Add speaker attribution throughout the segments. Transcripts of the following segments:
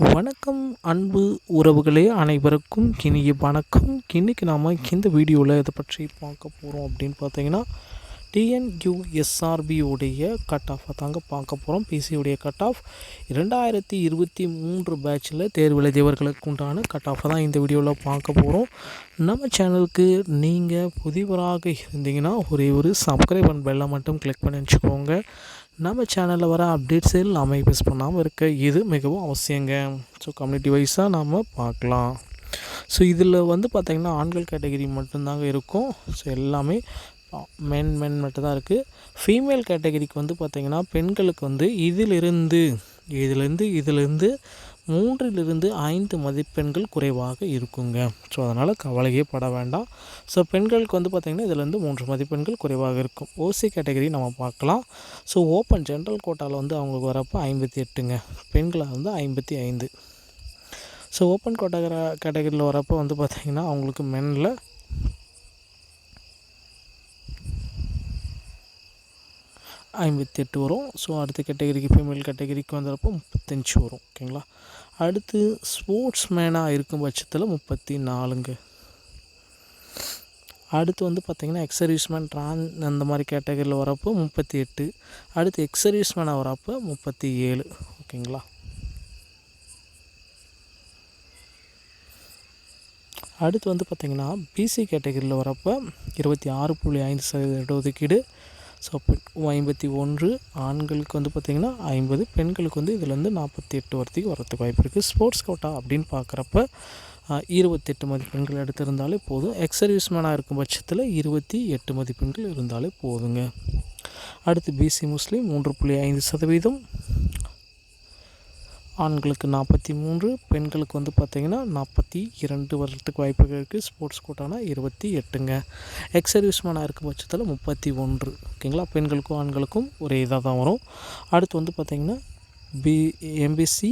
Speaker 1: வணக்கம் அன்பு உறவுகளே, அனைவருக்கும் இனிய வணக்கம். இன்றைக்கி நாம் இந்த வீடியோவில் இதை பற்றி பார்க்க போகிறோம் அப்படின்னு பார்த்தீங்கன்னா, டிஎன்யூஎஸ்ஆர்பி உடைய கட் ஆஃபை தாங்க பார்க்க போகிறோம். பிசியுடைய கட் ஆஃப் 2023 பேட்சில் தேர்வு எழுதியவர்களுக்கு உண்டான கட் ஆஃபை தான் இந்த வீடியோவில் பார்க்க போகிறோம். நம்ம சேனலுக்கு நீங்கள் புதியவராக இருந்தீங்கன்னா ஒரு சப்ஸ்கிரைப் அண்ட் பெல்லை மட்டும் கிளிக் பண்ணி வச்சுக்கோங்க. நம்ம சேனலில் வர அப்டேட்ஸ் எல்லாமே மிஸ் பண்ணாமல் இருக்க இது மிகவும் அவசியங்க. ஸோ கம்யூனிட்டி வைஸாக நாம் பார்க்கலாம். ஸோ இதில் பார்த்திங்கன்னா ஆண்கள் கேட்டகரி மட்டும்தாங்க இருக்கும். ஸோ எல்லாமே மென் மட்டும்தான் இருக்குது. ஃபீமேல் கேட்டகரிக்கு பார்த்திங்கன்னா பெண்களுக்கு இதிலிருந்து 3லிருந்து 5 மதிப்பெண்கள் குறைவாக இருக்குங்க. ஸோ அதனால் கவலையே பட வேண்டாம். ஸோ பெண்களுக்கு பார்த்திங்கன்னா இதிலேருந்து 3 மதிப்பெண்கள் குறைவாக இருக்கும். ஓசி கேட்டகரி நம்ம பார்க்கலாம். ஸோ ஓப்பன் ஜென்ரல் கோட்டாவில் அவங்களுக்கு வரப்போ 58ங்க, பெண்களாக 55. ஸோ ஓப்பன் கோட்டா கேட்டகரியில் வரப்போ பார்த்திங்கன்னா அவங்களுக்கு மென்னில் 58 வரும். ஸோ அடுத்த கேட்டகரிக்கு ஃபீமேல் கேட்டகரிக்கு வந்துறப்போ 35 வரும். ஓகேங்களா. அடுத்து ஸ்போர்ட்ஸ் மேனாக இருக்கும் பட்சத்தில் 34ங்க. அடுத்து பார்த்திங்கன்னா எக்ஸர்வீஸ்மேன் அந்த மாதிரி கேட்டகரியில் வரப்போ 38. அடுத்து எக்ஸர்வீஸ்மேனாக வரப்போ 37. ஓகேங்களா. அடுத்து பார்த்திங்கன்னா பிசி கேட்டகரியில் வரப்போ 26.5% இடஒதுக்கீடு. ஸோ 51 ஆண்களுக்கு பார்த்திங்கன்னா 50, பெண்களுக்கு இதிலேருந்து 48 வரைக்கும் வரத்துக்கு வாய்ப்பு இருக்குது. ஸ்போர்ட்ஸ் கோட்டா அப்படின்னு பார்க்குறப்ப 28 மதிப்பெண்கள் எடுத்திருந்தாலே போதும். எக்ஸர்வீஸ்மேனாக இருக்கும் பட்சத்தில் 28 மதிப்பெண்கள் இருந்தாலே போதுங்க. அடுத்து பிசி முஸ்லீம் 3.5%, ஆண்களுக்கு 43, பெண்களுக்கு பார்த்திங்கன்னா 42 வரத்துக்கு வாய்ப்புகள் இருக்குது. ஸ்போர்ட்ஸ் கோட்டானா 28ங்க. எக்ஸர்வீஸ்மேனாக இருக்கும் பட்சத்தில் 31. ஓகேங்களா. பெண்களுக்கும் ஆண்களுக்கும் ஒரே இதாக தான் வரும். அடுத்து பார்த்திங்கன்னா எம்பிசி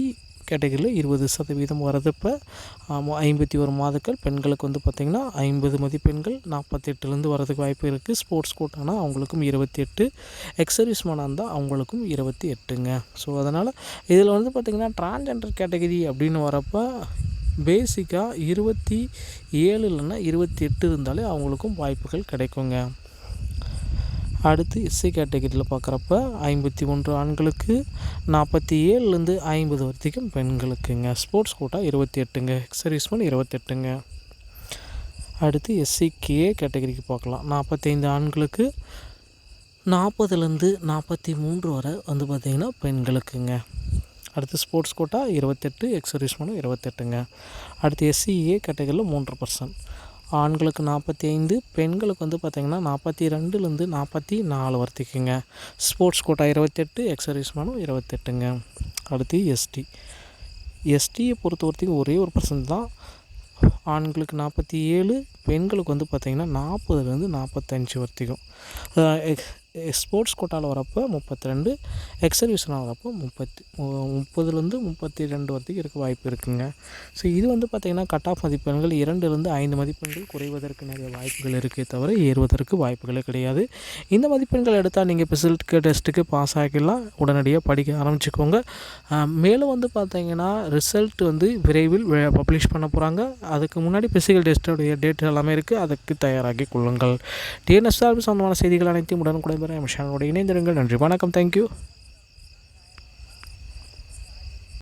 Speaker 1: கேட்டகரியில் 20% வரதுப்போ 51 மாதங்கள். பெண்களுக்கு பார்த்திங்கன்னா 50 மதிப்பெண்கள் 48லேருந்து வரதுக்கு வாய்ப்பு இருக்குது. ஸ்போர்ட்ஸ் கோட்டானா அவங்களுக்கும் 28, எக்ஸர்வீஸ்மேனாக இருந்தால் அவங்களுக்கும் 28ங்க. ஸோ அதனால் இதில் பார்த்திங்கன்னா டிரான்ஜெண்டர் கேட்டகரி அப்படின்னு வரப்போ பேசிக்காக 27 இல்லைன்னா 28 இருந்தாலே அவங்களுக்கும் வாய்ப்புகள் கிடைக்குங்க. அடுத்து எஸ்சி கேட்டகரியில் பார்க்குறப்ப 51 ஆண்களுக்கு, 47லேருந்து 50 வரைக்கும் பெண்களுக்குங்க. ஸ்போர்ட்ஸ் கோட்டா 28ங்க, எக்ஸர்வீஸ்மேன் 28ங்க. அடுத்து எஸ்சிகே கேட்டகரிக்கு பார்க்கலாம். 45 ஆண்களுக்கு, 40லேருந்து 43 வரை பார்த்திங்கன்னா பெண்களுக்குங்க. அடுத்து ஸ்போர்ட்ஸ் கோட்டா 28, எக்ஸர்வீஸ்மேனும் 28ங்க. அடுத்து எஸ்சிஏ கேட்டகரியில் 3%, ஆண்களுக்கு 45, பெண்களுக்கு பார்த்திங்கன்னா 42லேருந்து 44 வரைக்குங்க. Sports quota 28, எக்ஸர்வீஸ்மேனும் 28ங்க. அடுத்து எஸ்டியை பொறுத்த வரைக்கும் ஒரே ஒரு % தான். ஆண்களுக்கு 47, பெண்களுக்கு பார்த்திங்கன்னா 40லேருந்து 45 வரைக்கும். ஸ்போர்ட்ஸ் கோட்டாவில் வரப்போ 32, எக்ஸர்வீஸ்மேனாக வரப்போ 30லேருந்து 32 வரைக்கும் இருக்க வாய்ப்பு இருக்குதுங்க. ஸோ இது பார்த்திங்கன்னா கட் ஆஃப் மதிப்பெண்கள் 2லேருந்து 5 மதிப்பெண்கள் குறைவதற்கு நிறைய வாய்ப்புகள் இருக்குது, தவிர ஏறுவதற்கு வாய்ப்புகளே கிடையாது. இந்த மதிப்பெண்கள் எடுத்தால் நீங்கள் பிசிக்கல் டெஸ்ட்டுக்கு பாஸ் ஆகிடலாம். உடனடியாக படிக்க ஆரம்பிச்சுக்கோங்க. மேலும் பார்த்திங்கன்னா ரிசல்ட் விரைவில் பப்ளிஷ் பண்ண போகிறாங்க. அதுக்கு முன்னாடி பிசிக்கல் டெஸ்ட்டுடைய டேட் எல்லாமே இருக்குது, அதுக்கு தயாராகி கொள்ளுங்கள். டிஎன்எஸ்ஆர்பி சம்பந்தமான செய்திகள் அனைத்தையும் உடனுக்குடன் சேனலோட இணைந்திருங்கள். நன்றி, வணக்கம், தேங்க்யூ.